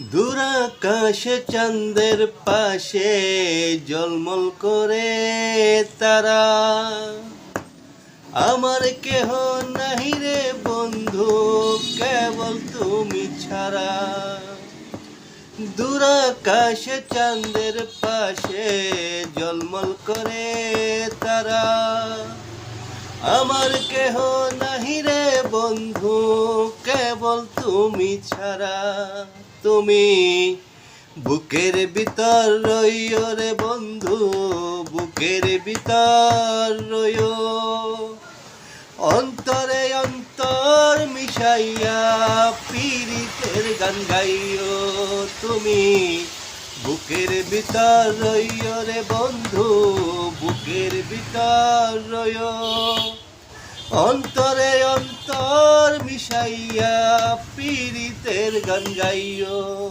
দূর আকাশে চাঁদের পাশে ঝলমল করে তারা। আমার কেহ নাহি রে বন্ধু, কেবল তুমি ছাড়া। দূর আকাশে চাঁদের পাশে ঝলমল করে তারা। আমার কেহ নাহি রে বন্ধু, কেবল তুমি ছাড়া। তুমি বুকের ভিতর রইও রে বন্ধু, বুকের ভিতর রইও। অন্তরে অন্তর মিশাইয়া পীড়িতের গান গাইও। তুমি বুকের ভিতর রইও রে বন্ধু, বুকের ভিতর রইও। অন্তরে অন্তর মিশাইয়া পীড়িতের গান গাইও।